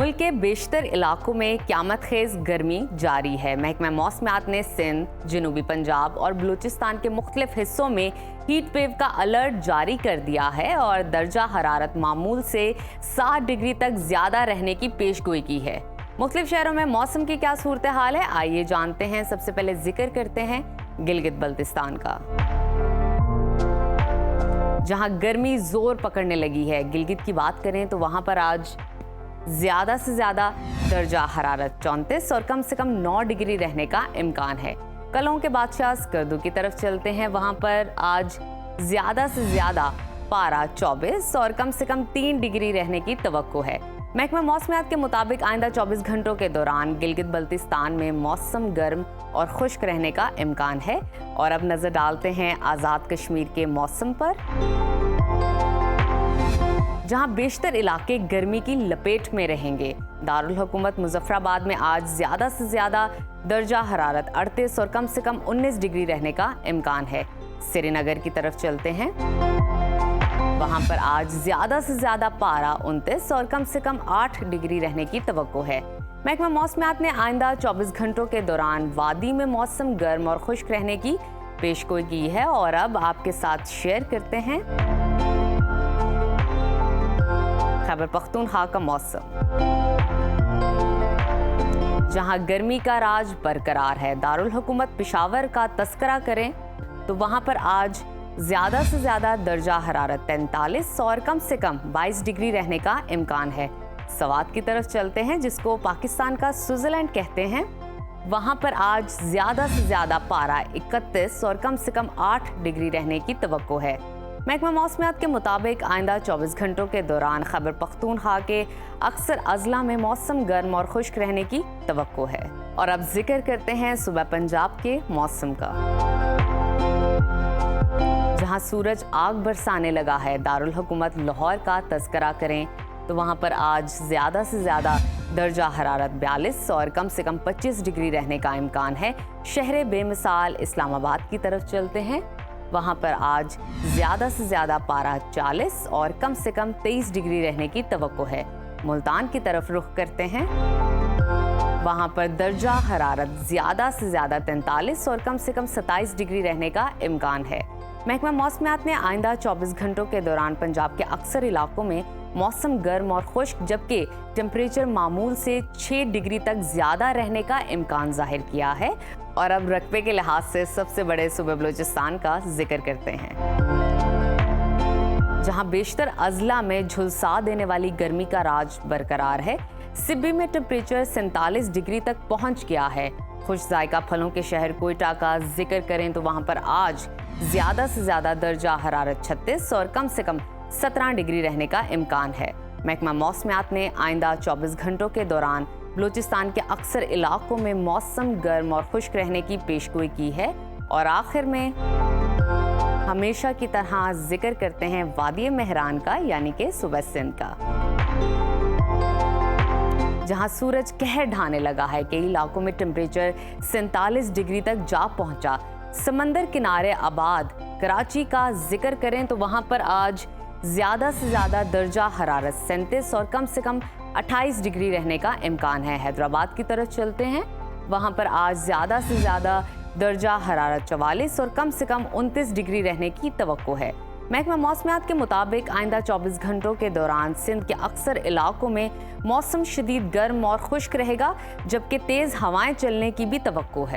मुल्क के बेशतर इलाकों में क़यामत खेज़ गर्मी जारी है। महकमा मौसमियात ने सिंध, जनूबी पंजाब और बलूचिस्तान के मुख्तलिफ हिस्सों में हीट वेव का अलर्ट जारी कर दिया है और दर्जा हरारत मामूल से 60 डिग्री तक ज़्यादा रहने की पेशगोई की है। मुख्तलिफ शहरों में मौसम की क्या सूरत हाल है, आइए जानते हैं। सबसे पहले जिक्र करते हैं गिलगित बल्तिस्तान का, जहां गर्मी जोर पकड़ने लगी है। गिलगित की बात करें तो वहां पर आज ज़्यादा से ज़्यादा दर्जा हरारत 34 और कम से कम 9 डिग्री रहने का इम्कान है। कलों के बादशाह स्कर्दू की तरफ चलते हैं, वहाँ पर आज ज़्यादा से ज़्यादा पारा 24 और कम से कम 3 डिग्री रहने की तवक्को है। महकमा मौसमियात के मुताबिक आइंदा 24 घंटों के दौरान गिलगित बल्तिस्तान में मौसम गर्म और खुश्क रहने का इम्कान है। और अब नज़र डालते हैं आज़ाद कश्मीर के मौसम पर, जहां बेशतर इलाके गर्मी की लपेट में रहेंगे। दारुल हुकूमत मुजफ्फराबाद में आज ज़्यादा से ज़्यादा दर्जा हरारत 38 और कम से कम 19 डिग्री रहने का इम्कान है। श्रीनगर की तरफ चलते हैं, वहां पर आज ज़्यादा से ज़्यादा पारा 29 और कम से कम 8 डिग्री रहने की तवक्को है। महकमा मौसमियात ने आइंदा 24 घंटों के दौरान वादी में मौसम गर्म और खुश्क रहने की पेशगोई की है। और अब आपके साथ शेयर करते हैं खैबर पख्तूनख्वा का मौसम, जहां गर्मी का राज बरकरार है। दारुल हुकूमत पेशावर का तस्करा करें तो वहां पर आज ज़्यादा से ज़्यादा दर्जा हरारत 43 और कम से कम 22 डिग्री रहने का इम्कान है। सवात की तरफ चलते हैं, जिसको पाकिस्तान का स्विट्ज़रलैंड कहते हैं। वहां पर आज ज़्यादा से ज़्यादा पारा 31 और कम से कम 8 डिग्री रहने की तवक्को है। महकमा मौसमियात के मुताबिक आइंदा 24 घंटों के दौरान खैबर पख्तूनख्वा के अक्सर अजला में मौसम गर्म और खुश्क रहने की तवक्को है। और अब जिक्र करते हैं सुबह पंजाब के मौसम का, जहां सूरज आग बरसाने लगा है। दारुल हुकूमत लाहौर का तज़किरा करें तो वहां पर आज ज़्यादा से ज़्यादा दर्जा हरारत 42 और कम से कम 25 डिग्री रहने का इम्कान है। शहर बेमिसाल इस्लामाबाद की तरफ चलते हैं, वहां पर आज ज़्यादा से ज़्यादा पारा 40 और कम से कम 23 डिग्री रहने की तवक्को है। मुल्तान की तरफ रुख करते हैं, वहां पर दर्जा हरारत ज़्यादा से ज़्यादा 43 और कम से कम 27 डिग्री रहने का इम्कान है। महकमा मौसमियात ने आइंदा 24 घंटों के दौरान पंजाब के अक्सर इलाकों में मौसम गर्म और खुश्क, जबकि टेम्परेचर मामूल से 6 डिग्री तक ज़्यादा रहने का इम्कान जाहिर किया है। और अब रकबे के लिहाज से सबसे बड़े सूबे बलूचिस्तान का जिक्र करते हैं, जहां बेशतर अजला में झुलसा देने वाली गर्मी का राज बरकरार है। सिब्बी में टेम्परेचर 47 डिग्री तक पहुंच गया है। खुश जायका फलों के शहर कोयटा का जिक्र करें तो वहां पर आज ज़्यादा से ज़्यादा दर्जा हरारत 36 और कम से कम 17 डिग्री रहने का इम्कान है। महकमा मौसमियात ने आइंदा 24 घंटों के दौरान बलूचिस्तान के अक्सर इलाकों में मौसम गर्म और खुश्क रहने की पेशगोई की है। और आखिर में हमेशा की तरह जिक्र करते हैं वादी मेहरान का, यानी कि सुबह सिंध का, जहां सूरज कहर ढाने लगा है। कई इलाकों में टेम्परेचर 47 डिग्री तक जा पहुंचा। समंदर किनारे आबाद कराची का जिक्र करें तो वहां पर आज ज़्यादा से ज़्यादा दर्जा हरारत 37 और कम से कम 28 डिग्री रहने का इम्कान है। हैदराबाद की तरफ चलते हैं, वहां पर आज ज़्यादा से ज़्यादा दर्जा हरारत 44 और कम से कम 29 डिग्री रहने की तवक्को है। महकमा मौसमियात के मुताबिक आइंदा 24 घंटों के दौरान सिंध के अक्सर इलाकों में मौसम शदीद गर्म और खुश्क रहेगा, जबकि तेज़ हवाएं चलने की भी तवक्को है।